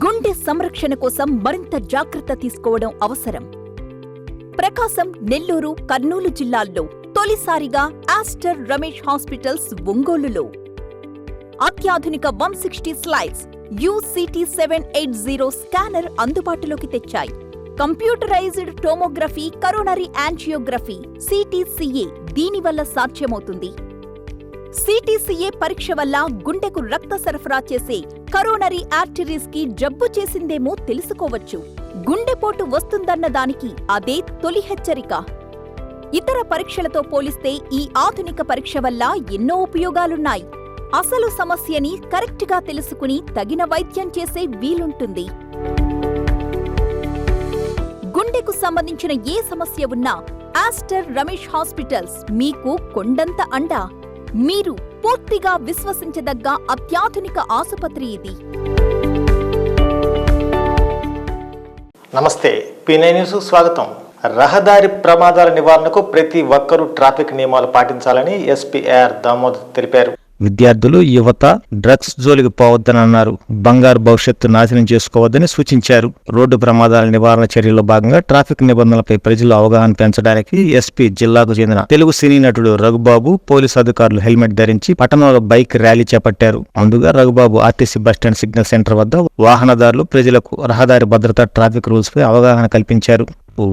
గుండె సంరక్షణ కోసం మరింత జాగ్రత్త తీసుకోవడం అవసరం. ప్రకాశం, నెల్లూరు, కర్నూలు జిల్లాల్లో తొలిసారిగా ఆస్టర్ రమేష్ హాస్పిటల్స్ ఒంగోలులో అత్యాధునిక 160 స్లైడ్స్ UCT 780 స్కానర్ అందుబాటులోకి తెచ్చాయి. Computerised tomography, coronary angiography, CTCA దీనివల్ల సాధ్యమవుతుంది. CTCA పరీక్ష వల్ల గుండెకు రక్త సరఫరా చేసే కరోనరీ ఆర్టరీస్ కి జబ్బు చేసిందేమో తెలుసుకోవచ్చు. గుండెపోటు వస్తుందన్న దానికి అదే తొలి హెచ్చరిక. ఇతర పరీక్షలతో పోలిస్తే ఈ ఆధునిక పరీక్ష వల్ల ఎన్నో ఉపయోగాలున్నాయి. అసలు సమస్యని కరెక్ట్గా తెలుసుకుని తగిన వైద్యం చేసే వీలుంటుంది. గుండెకు సంబంధించిన ఏ సమస్య ఉన్నా ఆస్టర్ రమేష్ హాస్పిటల్స్ మీకు కొండంత అండా. మీరు పూర్తిగా విశ్వసించదగ్గ అత్యాధునిక ఆసుపత్రి ఇది. నమస్తే, P9 న్యూస్ స్వాగతం. రహదారి ప్రమాదాల నివారణకు ప్రతి ఒక్కరూ ట్రాఫిక్ నియమాలు పాటించాలని ఎస్పీ AR దామోదర్ తెలిపారు. విద్యార్థులు, యువత డ్రగ్స్ జోలికి పోవద్దని అన్నారు. బంగారు భవిష్యత్తు నాశనం చేసుకోవద్దని సూచించారు. రోడ్డు ప్రమాదాల నివారణ చర్యల్లో భాగంగా ట్రాఫిక్ నిబంధనలపై ప్రజలు అవగాహన పెంచడానికి ఎస్పీ జిల్లాకు చెందిన తెలుగు సినీ నటుడు రఘుబాబు, పోలీసు అధికారులు హెల్మెట్ ధరించి పట్టణంలో బైక్ ర్యాలీ చేపట్టారు. ముందుగా Raghubabu RTC bus stand signal centre వద్ద వాహనదారులు, ప్రజలకు రహదారి భద్రత, ట్రాఫిక్ రూల్స్ పై అవగాహన కల్పించారు.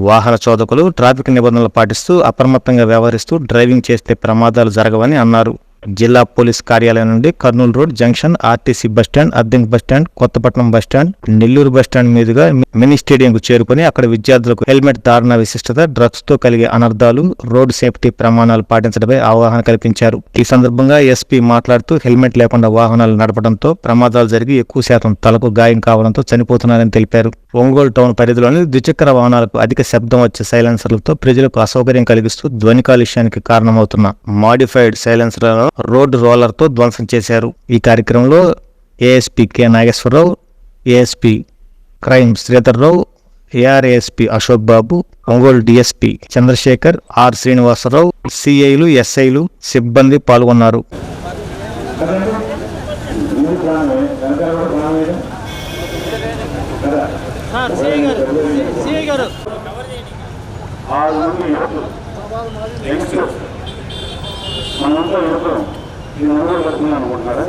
వాహన చోదకులు ట్రాఫిక్ నిబంధనలు పాటిస్తూ అప్రమత్తంగా వ్యవహరిస్తూ డ్రైవింగ్ చేస్తే ప్రమాదాలు జరగవని అన్నారు. జిల్లా పోలీస్ కార్యాలయం నుండి Kurnool road junction, RTC bus stand, Addanki bus stand, Kothapatnam bus stand, Nellore bus stand మీదుగా మినీ స్టేడియంకు చేరుకుని అక్కడ విద్యార్థులకు హెల్మెట్ ధారణ విశిష్టత, డ్రగ్స్ తో కలిగే అనర్థాలు, రోడ్ సేఫ్టీ ప్రమాణాలు పాటించడంపై అవగాహన కల్పించారు. ఈ సందర్భంగా ఎస్పీ మాట్లాడుతూ హెల్మెట్ లేకుండా వాహనాలు నడపడంతో ప్రమాదాలు జరిగి ఎక్కువ శాతం తలకు గాయం కావడంతో చనిపోతున్నారని తెలిపారు. ఒంగోలు టౌన్ పరిధిలోని ద్విచక్ర వాహనాలకు అధిక శబ్దం వచ్చే సైలెన్సర్లతో ప్రజలకు అసౌకర్యం కలిగిస్తూ ధ్వని కాలుష్యానికి కారణమవుతున్న మాడిఫైడ్ సైలెన్సర్లను రోడ్డు రోలర్ తో ధ్వంసం చేశారు. ఈ కార్యక్రమంలో ASP K Nageswararao, ASP crime Sridharrao, ARASP Ashok Babu, Ongole DSP Chandrasekhar, R Srinivasarao, సిఐలు, SIలు సిబ్బంది పాల్గొన్నారు. మనంతా ఎవరు ఈ నెంబర్ పడుతున్నాను అనుకుంటున్నారా?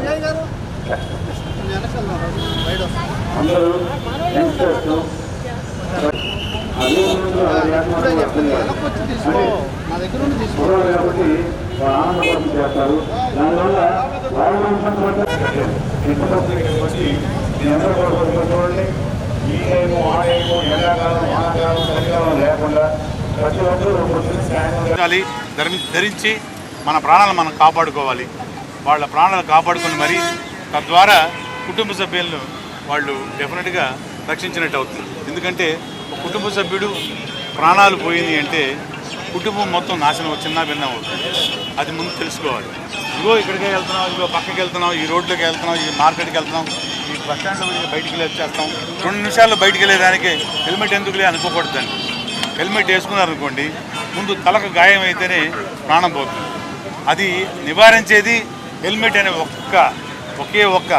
అందరూ యంగ్స్టర్స్ కాబట్టి ఆనందపడి చేస్తారు. దానివల్ల వచ్చి చూడండి, ఈ టైము ఆ టైము ఎండాకాలం వానాకాలం చలికాలం లేకుండా ప్రతి ఒక్కరూ ధరించి మన ప్రాణాలను మనం కాపాడుకోవాలి. వాళ్ళ ప్రాణాలు కాపాడుకొని మరి తద్వారా కుటుంబ సభ్యులను వాళ్ళు డెఫినెట్గా రక్షించినట్టు అవుతుంది. ఎందుకంటే ఒక కుటుంబ సభ్యుడు ప్రాణాలు పోయింది అంటే కుటుంబం మొత్తం నాశనం చిన్న భిన్నం అవుతుంది. అది ముందు తెలుసుకోవాలి. ఇదిగో ఇక్కడికే వెళ్తున్నాం, ఇదిగో పక్కకి వెళ్తున్నాం, ఈ రోడ్లోకి వెళ్తున్నాం, ఈ మార్కెట్కి వెళ్తున్నాం, ఈ బస్ స్టాండ్లో బయటికి వెళ్ళి వచ్చేస్తాం. 2 నిమిషాల్లో బయటికి వెళ్ళేదానికి హెల్మెట్ ఎందుకులే అనుకోకూడదండి. హెల్మెట్ వేసుకున్నారనుకోండి, ముందు తలకు గాయం అయితేనే ప్రాణం పోతుంది. అది నివారించేది హెల్మెట్ అనే ఒకే ఒక్క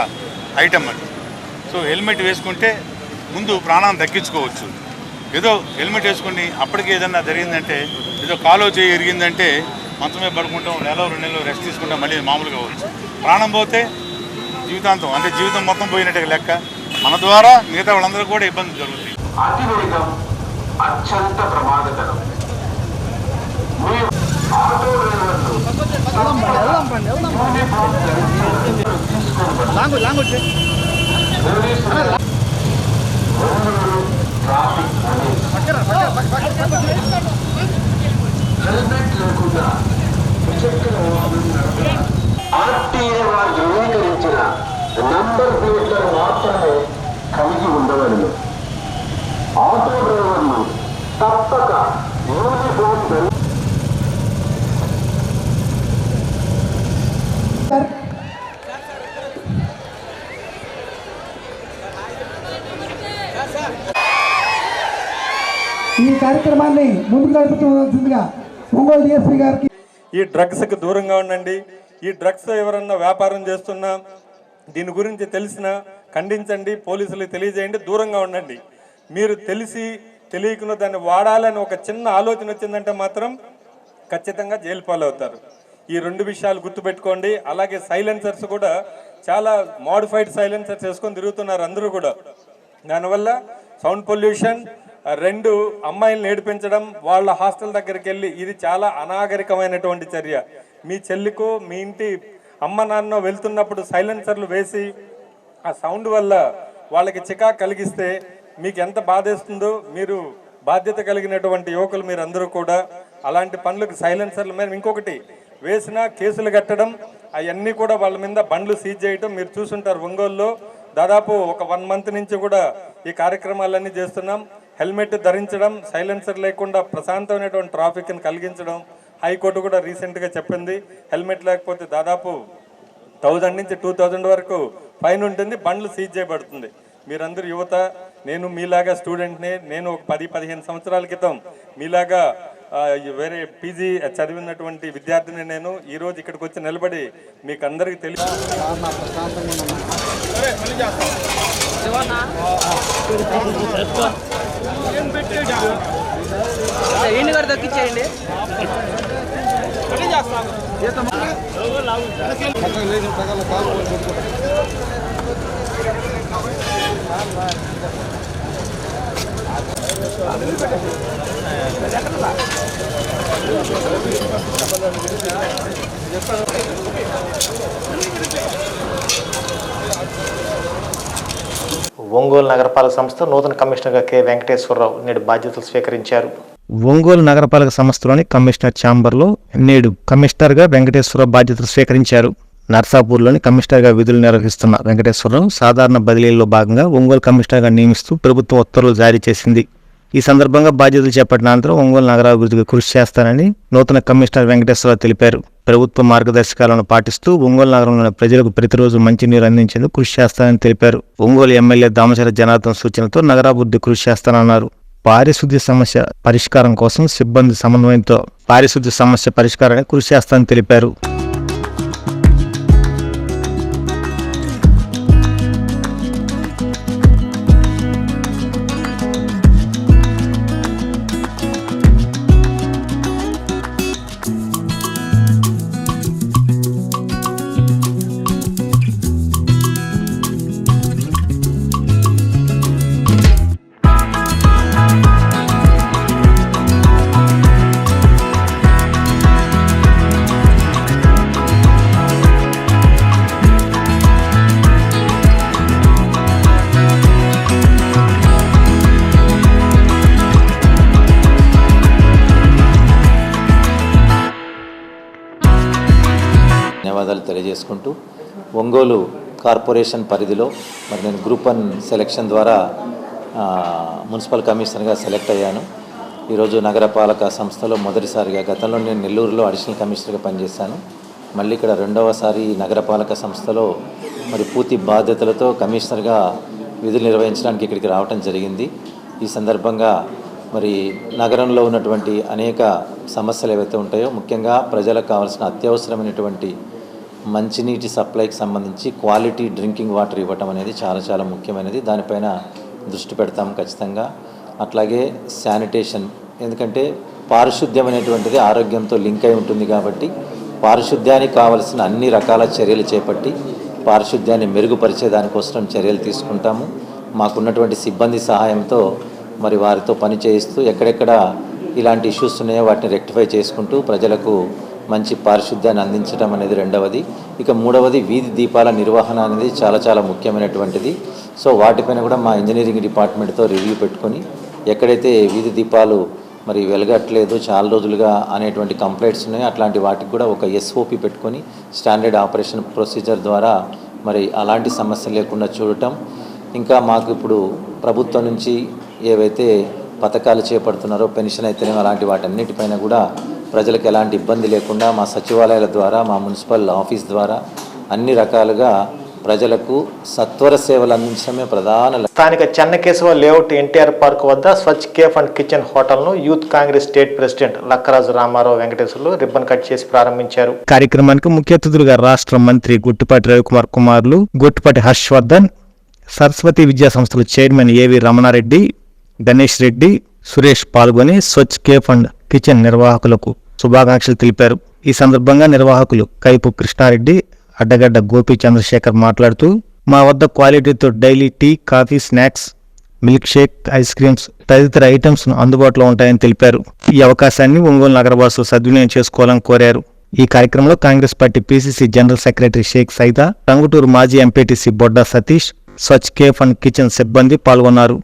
ఐటమ్ అది. సో హెల్మెట్ వేసుకుంటే ముందు ప్రాణాన్ని దక్కించుకోవచ్చు. ఏదో హెల్మెట్ వేసుకుని అప్పటికి ఏదన్నా జరిగిందంటే, ఏదో కాలో చేయి ఎరిగిందంటే మంచమే పడుకుంటాం, 1-2 నెలలు రెస్ట్ తీసుకుంటాం, మళ్ళీ మామూలుగా అవ్వచ్చు. ప్రాణం పోతే జీవితాంతం, అంటే జీవితం మొత్తం పోయినట్టే లెక్క. మన ద్వారా మిగతా వాళ్ళందరూ కూడా ఇబ్బంది జరుగుతాయి. అతివేగం అత్యంత ప్రమాదకరం. ఆటో డ్రైవర్లు హెల్మెట్ లేకుండా ద్విచక్ర వాహనం నడపడం, RTA వారు ధృవీకరించిన నంబర్ ప్లేట్లను మాత్రమే కలిగి ఉండవలను. ఆటో డ్రైవర్లు తప్పక యూనిఫామ్ ఈ కార్యక్రమాన్ని ముందుకు నడుపుతుందిగా ఒంగోలు DSP గారికి. ఈ డ్రగ్స్కి దూరంగా ఉండండి. ఈ డ్రగ్స్ ఎవరన్నా వ్యాపారం చేస్తున్నా, దీని గురించి తెలిసిన ఖండించండి, పోలీసులకు తెలియజేయండి, దూరంగా ఉండండి. మీరు తెలిసి తెలియకుండా దాన్ని వాడాలని ఒక చిన్న ఆలోచన వచ్చిందంటే మాత్రం ఖచ్చితంగా జైలు పాలవుతారు. ఈ 2 విషయాలు గుర్తుపెట్టుకోండి. అలాగే సైలెన్సర్స్ కూడా చాలా మోడిఫైడ్ సైలెన్సర్స్ వేసుకొని తిరుగుతున్నారు అందరూ కూడా. దానివల్ల సౌండ్ పొల్యూషన్, 2 అమ్మాయిలను ఏడిపించడం, వాళ్ళ హాస్టల్ దగ్గరికి వెళ్ళి, ఇది చాలా అనాగరికమైనటువంటి చర్య. మీ చెల్లికో మీ ఇంటి అమ్మ నాన్న వెళ్తున్నప్పుడు సైలెన్సర్లు వేసి ఆ సౌండ్ వల్ల వాళ్ళకి చికాకు కలిగిస్తే మీకు ఎంత బాధేస్తుందో, మీరు బాధ్యత కలిగినటువంటి యువకులు మీరందరూ కూడా అలాంటి పనులకు సైలెన్సర్ల మీద ఇంకొకటి వేసినా కేసులు కట్టడం, అవన్నీ కూడా వాళ్ళ మీద బండ్లు సీజ్ చేయడం మీరు చూసుంటారు. ఒంగోలులో దాదాపు ఒక 1 మంత్ నుంచి కూడా ఈ కార్యక్రమాలన్నీ చేస్తున్నాం. హెల్మెట్ ధరించడం, సైలెన్సర్ లేకుండా ప్రశాంతమైనటువంటి ట్రాఫిక్ని కలిగించడం. హైకోర్టు కూడా రీసెంట్గా చెప్పింది, హెల్మెట్ లేకపోతే దాదాపు 1000 నుంచి 2000 వరకు ఫైన్ ఉంటుంది, బండ్లు సీజ్ చేయబడుతుంది. మీరందరూ యువత, నేను మీలాగా స్టూడెంట్ని, నేను ఒక 10-15 సంవత్సరాల క్రితం మీలాగా వేరే పీజీ చదివినటువంటి విద్యార్థిని. నేను ఈరోజు ఇక్కడికి వచ్చి నిలబడి మీకు అందరికీ తెలుసు. ఒంగోలు నగరపాలక సంస్థ నూతన కమిషనర్గా కె వెంకటేశ్వరరావు నేడు బాధ్యతలు స్వీకరించారు. ఒంగోలు నగరపాలక సంస్థలోని కమిషనర్ ఛాంబర్లో నేడు కమిషనర్గా వెంకటేశ్వరరావు బాధ్యతలు స్వీకరించారు. నర్సాపూర్లోని కమిషనర్గా విధులు నిర్వహిస్తున్న వెంకటేశ్వరరావు సాధారణ బదిలీల్లో భాగంగా ఒంగోలు కమిషనర్గా నియమిస్తూ ప్రభుత్వం ఉత్తర్వులు జారీ చేసింది. ఈ సందర్భంగా బాధ్యతలు చేపట్టిన అనంతరం ఒంగోలు నగరాభివృద్ధికి కృషి చేస్తానని నూతన కమిషనర్ వెంకటేశ్వరరావు తెలిపారు. ప్రభుత్వ మార్గదర్శకాలను పాటిస్తూ ఒంగోలు నగరంలోని ప్రజలకు ప్రతిరోజు మంచినీరు అందించేందుకు కృషి చేస్తానని తెలిపారు. ఒంగోలు ఎమ్మెల్యే దామచర్ల జనార్దన్ సూచనలతో నగరాభివృద్ధి కృషి చేస్తానన్నారు. పారిశుద్ధ్య సమస్య పరిష్కారం కోసం సిబ్బంది సమన్వయంతో పారిశుద్ధ్య సమస్య పరిష్కారానికి కృషి చేస్తానని తెలిపారు. ధన్యవాదాలు తెలియజేసుకుంటూ, ఒంగోలు కార్పొరేషన్ పరిధిలో మరి నేను గ్రూప్ 1 సెలక్షన్ ద్వారా మున్సిపల్ కమిషనర్గా సెలెక్ట్ అయ్యాను. ఈరోజు నగరపాలక సంస్థలో మొదటిసారిగా, గతంలో నేను నెల్లూరులో అడిషనల్ కమిషనర్గా పనిచేశాను. మళ్ళీ ఇక్కడ రెండవసారి నగరపాలక సంస్థలో మరి పూర్తి బాధ్యతలతో కమిషనర్గా విధులు నిర్వహించడానికి ఇక్కడికి రావడం జరిగింది. ఈ సందర్భంగా మరి నగరంలో ఉన్నటువంటి అనేక సమస్యలు ఏవైతే ఉంటాయో, ముఖ్యంగా ప్రజలకు కావాల్సిన అత్యవసరమైనటువంటి మంచినీటి సప్లైకి సంబంధించి క్వాలిటీ డ్రింకింగ్ వాటర్ ఇవ్వటం అనేది చాలా చాలా ముఖ్యమైనది. దానిపైన దృష్టి పెడతాం ఖచ్చితంగా. అట్లాగే శానిటేషన్, ఎందుకంటే పారిశుద్ధ్యం అనేటువంటిది ఆరోగ్యంతో లింక్ అయి ఉంటుంది కాబట్టి పారిశుద్ధ్యానికి కావలసిన అన్ని రకాల చర్యలు చేపట్టి పారిశుద్ధ్యాన్ని మెరుగుపరిచే దానికోసం చర్యలు తీసుకుంటాము. మాకున్నటువంటి సిబ్బంది సహాయంతో మరి వారితో పని చేయిస్తూ ఎక్కడెక్కడ ఇలాంటి ఇష్యూస్ ఉన్నాయో వాటిని రెక్టిఫై చేసుకుంటూ ప్రజలకు మంచి పారిశుద్ధ్యాన్ని అందించడం అనేది రెండవది. ఇక మూడవది వీధి దీపాల నిర్వహణ అనేది చాలా చాలా ముఖ్యమైనటువంటిది. సో వాటిపైన కూడా మా ఇంజనీరింగ్ డిపార్ట్మెంట్తో రివ్యూ పెట్టుకొని ఎక్కడైతే వీధి దీపాలు మరి వెలగట్లేదు చాలా రోజులుగా అనేటువంటి కంప్లైంట్స్ ఉన్నాయో అట్లాంటి వాటికి కూడా ఒక SOP పెట్టుకొని స్టాండర్డ్ ఆపరేషన్ ప్రొసీజర్ ద్వారా మరి అలాంటి సమస్య లేకుండా చూడటం. ఇంకా మాకు ఇప్పుడు ప్రభుత్వం నుంచి ఏవైతే పథకాలు చేపడుతున్నారో, పెన్షన్ అయితేనే అలాంటి వాటన్నిటిపైన కూడా ప్రజలకు ఎలాంటి ఇబ్బంది లేకుండా మా సచివాలయాల ద్వారా, మా మున్సిపల్ ఆఫీస్ ద్వారా అన్ని రకాలుగా ప్రజలకు సత్వర సేవలు అందించడమే ప్రధాన. స్థానిక చెన్నకేశవ లేఅవుట్ ఎన్టీఆర్ పార్క్ వద్ద స్వచ్ఛ కేఫ్ అండ్ కిచెన్ హోటల్ను youth Congress state president Lakkaraju Ramarao Venkateswarlu ribbon cut చేసి ప్రారంభించారు. కార్యక్రమానికి ముఖ్య అతిథులుగా రాష్ట్ర మంత్రి గుట్టిపాటి రవికుమార్ కుమార్లు, గుట్టిపాటి హర్షవర్ధన్, సరస్వతి విద్యా సంస్థల చైర్మన్ ఏవి రమణారెడ్డి, గణేష్ రెడ్డి, సురేష్ పాల్గొని స్వచ్ఛ్ కేఫ్ అండ్ కిచెన్ నిర్వాహకులకు శుభాకాంక్షలు తెలిపారు. ఈ సందర్భంగా నిర్వాహకులు కైపు కృష్ణారెడ్డి, అడ్డగడ్డ గోపి చంద్రశేఖర్ మాట్లాడుతూ, మా వద్ద క్వాలిటీతో daily tea, coffee, snacks, milk shake, ice creams తదితర ఐటమ్స్ అందుబాటులో ఉంటాయని తెలిపారు. ఈ అవకాశాన్ని ఒంగోలు నగరవాసులు సద్వినియోగం చేసుకోవాలని కోరారు. ఈ కార్యక్రమంలో Congress party PCC general secretary Shaik Saida, Tanguturu మాజీ MPTC Bodda Satish, Swachh cafe and kitchen సిబ్బంది పాల్గొన్నారు.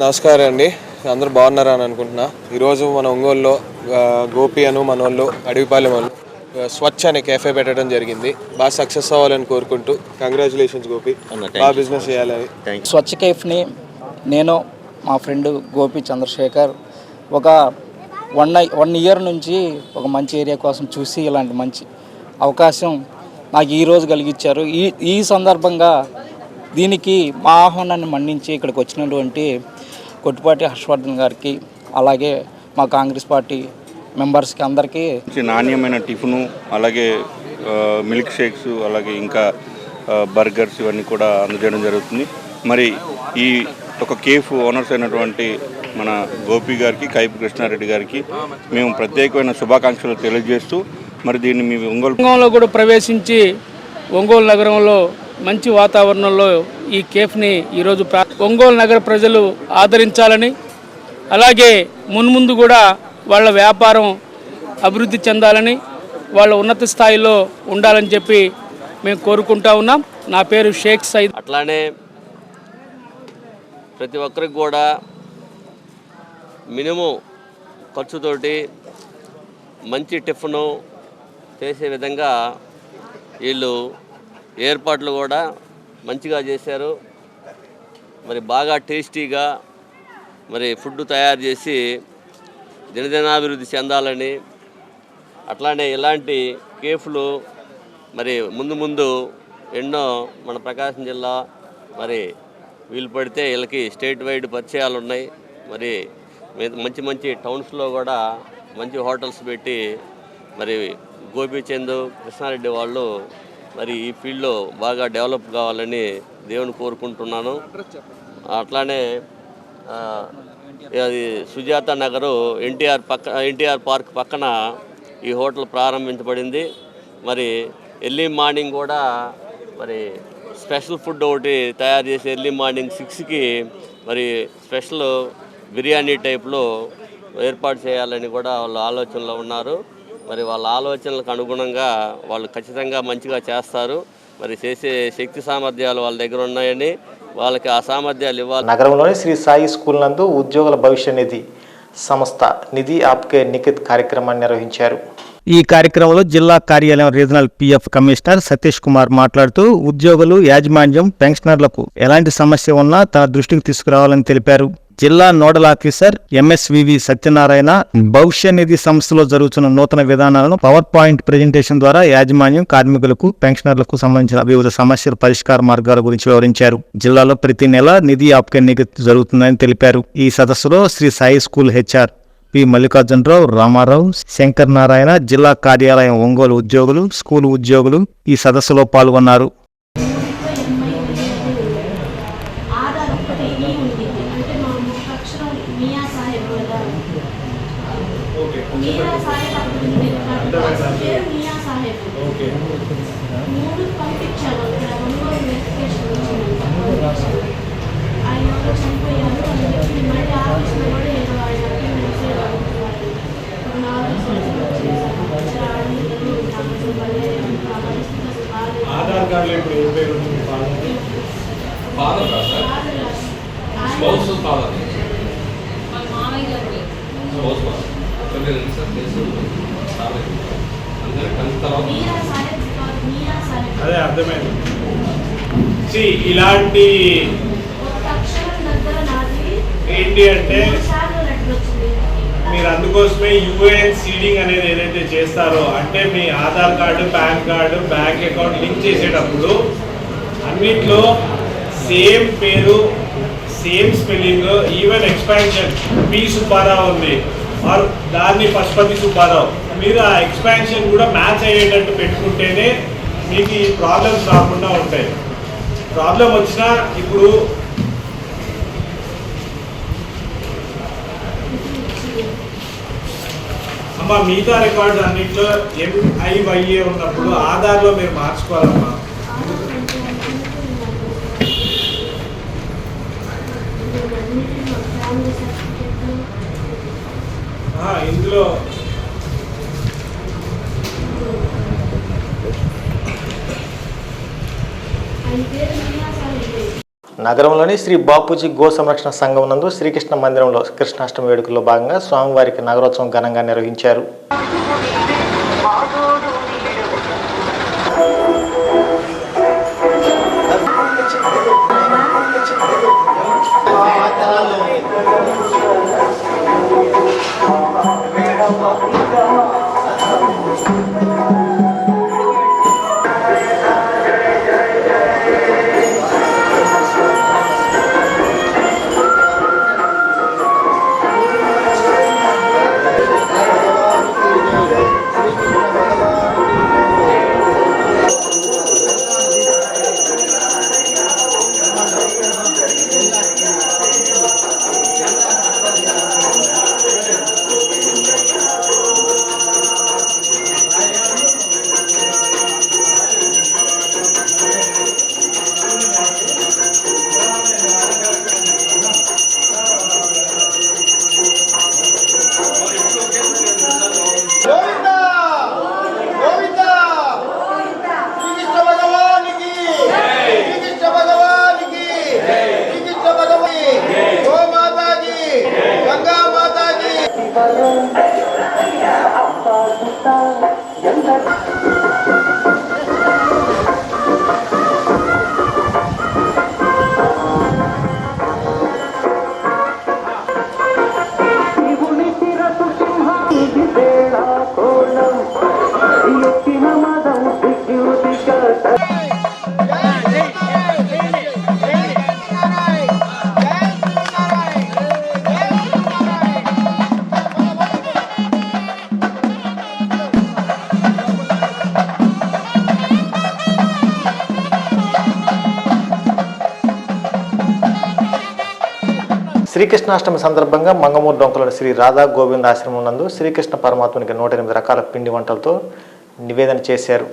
నమస్కారం అండి, అందరూ బాగున్నారా అని అనుకుంటున్నా. ఈరోజు మన ఒంగోలులో గోపి అను మన వాళ్ళు అడవిపాలెం వాళ్ళు స్వచ్ఛ అనే కేఫే పెట్టడం జరిగింది. బాగా సక్సెస్ అవ్వాలని కోరుకుంటూ కంగ్రాచులేషన్స్ గోపి, బాగా బిజినెస్ చేయాలని. స్వచ్ఛ కేఫ్ని నేను మా ఫ్రెండ్ గోపి చంద్రశేఖర్ ఒక 1 ఇయర్ నుంచి ఒక మంచి ఏరియా కోసం చూసి ఇలాంటి మంచి అవకాశం నాకు ఈరోజు కలిగించారు. ఈ సందర్భంగా దీనికి మా ఆహ్వానాన్ని మన్నించి ఇక్కడికి వచ్చినటువంటి కొట్టిపాటి హర్షవర్ధన్ గారికి, అలాగే మా కాంగ్రెస్ పార్టీ మెంబర్స్కి అందరికీ నాణ్యమైన టిఫిను, అలాగే మిల్క్ షేక్స్, అలాగే ఇంకా బర్గర్స్ ఇవన్నీ కూడా అందజేయడం జరుగుతుంది. మరి ఈ ఒక కేఫ్ ఓనర్స్ అయినటువంటి మన గోపి గారికి, కైపు కృష్ణారెడ్డి గారికి మేము ప్రత్యేకమైన శుభాకాంక్షలు తెలియజేస్తూ, మరి దీన్ని మీ ఒంగోలులో కూడా ప్రవేశించి ఒంగోలు నగరంలో మంచి వాతావరణంలో ఈ కేఫ్ని ఈరోజు ఒంగోలు నగర ప్రజలు ఆదరించాలని, అలాగే మున్ముందు కూడా వాళ్ళ వ్యాపారం అభివృద్ధి చెందాలని, వాళ్ళ ఉన్నత స్థాయిలో ఉండాలని చెప్పి మేము కోరుకుంటా ఉన్నాం. నా పేరు షేక్ సైద్. అట్లానే ప్రతి ఒక్కరికి కూడా మినిమం ఖర్చుతోటి మంచి టిఫిను చేసే విధంగా వీళ్ళు ఏర్పాట్లు కూడా మంచిగా చేశారు. మరి బాగా టేస్టీగా మరి ఫుడ్ తయారు చేసి దినదినాభివృద్ధి చెందాలని, అట్లానే ఇలాంటి కేఫ్లు మరి ముందు ఎన్నో మన ప్రకాశం జిల్లా మరి వీలు పడితే వీళ్ళకి స్టేట్ వైడ్ పరిచయాలు ఉన్నాయి. మరి మంచి టౌన్స్లో కూడా మంచి హోటల్స్ పెట్టి మరి గోపీచంద్, కృష్ణారెడ్డి వాళ్ళు మరి ఈ ఫీల్డ్లో బాగా డెవలప్ కావాలని దేవుని కోరుకుంటున్నాను. అట్లానే అది సుజాత నగరు ఎన్టీఆర్ పార్క్ పక్కన ఈ హోటల్ ప్రారంభించబడింది. మరి ఎర్లీ మార్నింగ్ కూడా మరి స్పెషల్ ఫుడ్ ఒకటి తయారు చేసి ఎర్లీ మార్నింగ్ 6కి మరి స్పెషల్ బిర్యానీ టైప్లో ఏర్పాటు చేయాలని కూడా వాళ్ళు ఆలోచనలో ఉన్నారు. మరి వాళ్ళ ఆలోచనలకు అనుగుణంగా వాళ్ళు ఖచ్చితంగా మంచిగా చేస్తారు. మరి చేసే శక్తి సామర్థ్యాలు వాళ్ళ దగ్గర ఉన్నాయని, వాళ్ళకి ఆ సామర్థ్యాలు ఇవ్వాలి. నగరంలోని శ్రీ సాయి స్కూల్ నందు ఉద్యోగుల భవిష్య నిధి సంస్థ నిధి ఆప్కే నిఖిత్ కార్యక్రమాన్ని నిర్వహించారు. ఈ కార్యక్రమంలో జిల్లా కార్యాలయం regional PF commissioner Satish Kumar మాట్లాడుతూ, ఉద్యోగులు, యాజమాన్యం, పెన్షనర్లకు ఎలాంటి సమస్య ఉన్నా తన దృష్టికి తీసుకురావాలని తెలిపారు. జిల్లా నోడల్ ఆఫీసర్ ఎంఎస్వివి సత్యనారాయణ భవిష్య నిధి సంస్థలో జరుగుతున్న నూతన విధానాలను పవర్ పాయింట్ ప్రెజెంటేషన్ ద్వారా యాజమాన్యం, కార్మికులకు, పెన్షనర్లకు సంబంధించిన వివిధ సమస్యల పరిష్కార మార్గాల గురించి వివరించారు. జిల్లాలో ప్రతి నెల నిధి ఆప్కే నిఖిత్ జరుగుతుందని తెలిపారు. ఈ సదస్సులో Shri Sai school HR P Mallikarjunarao, Ramarao, Shankar Narayana, జిల్లా కార్యాలయం ఒంగోలు ఉద్యోగులు, స్కూల్ ఉద్యోగులు ఈ సదస్సులో పాల్గొన్నారు. ఆధార్ కార్డులో ఇప్పుడు ఫాదర్ సార్ అదే అర్థమైంది. ఇలాంటి ఏంటి అంటే మీరు అందుకోసమే యూఏఎన్ సీడింగ్ అనేది ఏదైతే చేస్తారో, అంటే మీ Aadhaar card, PAN card, bank account link చేసేటప్పుడు అన్నిట్లో సేమ్ పేరు, same spelling, even expansion P Subbarao ఉంది ఆర్ దాన్ని పశుపతి సుబ్బారావు, మీరు ఆ ఎక్స్పాన్షన్ కూడా మ్యాచ్ అయ్యేటట్టు పెట్టుకుంటేనే మీకు ఈ ప్రాబ్లమ్స్ రాకుండా ఉంటాయి. ప్రాబ్లం వచ్చినా ఇప్పుడు అమ్మ మిగతా రికార్డ్స్ అన్నింటిలో MIYA ఉన్నప్పుడు ఆధార్లో మీరు మార్చుకోవాలమ్మా. ఇందులో నగరంలోని శ్రీ బాపూజీ గో సంరక్షణ సంఘం నందు శ్రీకృష్ణ మందిరంలో కృష్ణాష్టమి వేడుకల్లో భాగంగా స్వామివారికి నగరోత్సవం ఘనంగా నిర్వహించారు. శ్రీకృష్ణాష్టమి సందర్భంగా మంగమూరు డొంకలోని శ్రీ రాధా గోవింద్ ఆశ్రమం నందు శ్రీకృష్ణ పరమాత్మునికి 108 రకాల పిండి వంటలతో నివేదన చేశారు.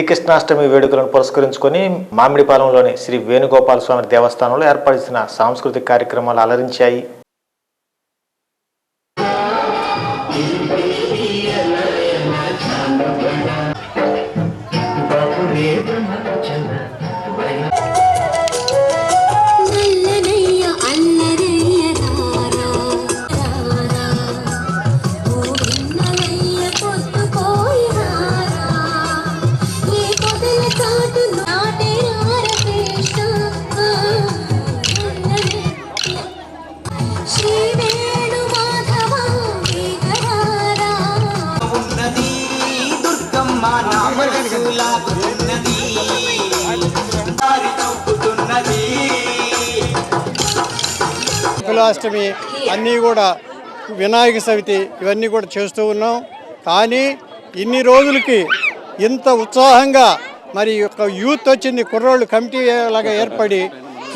శ్రీకృష్ణాష్టమి వేడుకలను పురస్కరించుకొని మామిడిపాలెంలోని శ్రీ వేణుగోపాల స్వామి దేవస్థానంలో ఏర్పరిచిన సాంస్కృతిక కార్యక్రమాలు అలరించాయి. అష్టమి అన్నీ కూడా వినాయక చవితి ఇవన్నీ కూడా చేస్తూ ఉన్నాం. కానీ ఇన్ని రోజులకి ఇంత ఉత్సాహంగా మరి యొక్క యూత్ వచ్చింది, కుర్రోళ్ళు కమిటీ లాగా ఏర్పడి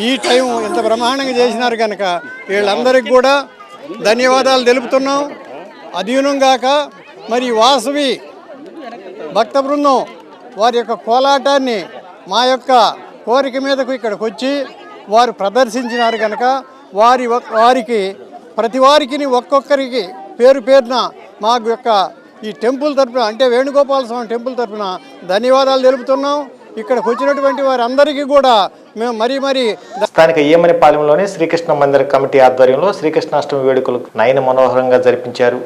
ఈ టైం ఇంత బ్రహ్మాండంగా చేసినారు కనుక వీళ్ళందరికీ కూడా ధన్యవాదాలు తెలుపుతున్నాం. అధీనంగాక మరి వాసవి భక్త బృందం వారి యొక్క కోలాటాన్ని మా యొక్క కోరిక మీదకు ఇక్కడికి వచ్చి వారు ప్రదర్శించినారు కనుక వారికి ప్రతి వారికి ఒక్కొక్కరికి పేరు పేరున మా యొక్క ఈ టెంపుల్ తరఫున అంటే వేణుగోపాల స్వామి టెంపుల్ తరఫున ధన్యవాదాలు తెలుపుతున్నాం. ఇక్కడికి వచ్చినటువంటి వారందరికీ కూడా మేము మరీ స్థానిక ఏమనిపాలెంలోని శ్రీకృష్ణ మందిర కమిటీ ఆధ్వర్యంలో శ్రీకృష్ణాష్టమి వేడుకలు నయన మనోహరంగా జరిపించారు.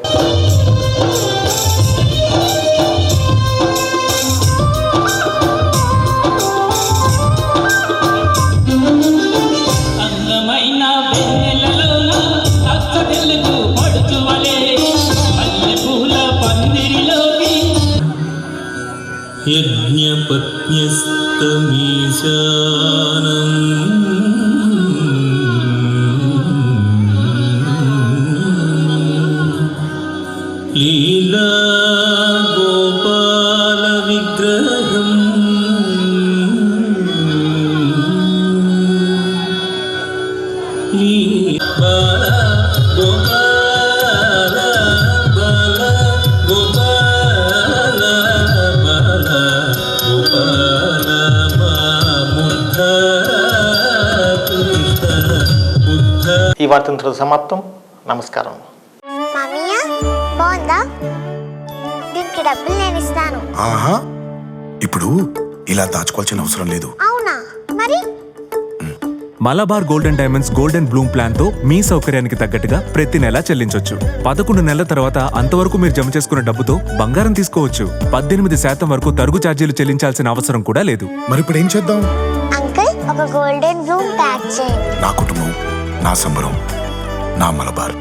లీలా గోపాల విగ్రహం బాల గోపాల బాల గోపాల బాల గోపాల ముద్ధ కృష్ణ. ఈ వార్తంతో సమాప్తం. నమస్కారం. దీనికి డబ్బులు నేను ఇస్తాను. ఆహా, ఇప్పుడు ఇలా దాచుకోవాల్సిన అవసరం లేదు. అవునా? మరి Malabar golden diamonds golden Bloom plan తో మీ సౌకర్యానికి తగ్గట్టుగా ప్రతి నెల చెల్లించొచ్చు. 11 నెలల తర్వాత అంతవరకు మీరు జమ చేసుకున్న డబ్బుతో బంగారం తీసుకోవచ్చు. 18% వరకు తరుగు ఛార్జీలు చెల్లించాల్సిన అవసరం కూడా లేదు. మరి ఇప్పుడు ఏం చేద్దాం? అంకుల్, ఒక గోల్డెన్ బ్లూమ్ ప్యాక్ చేయండి. నా కుటుంబం, నా సంబరం, నా మలబార్.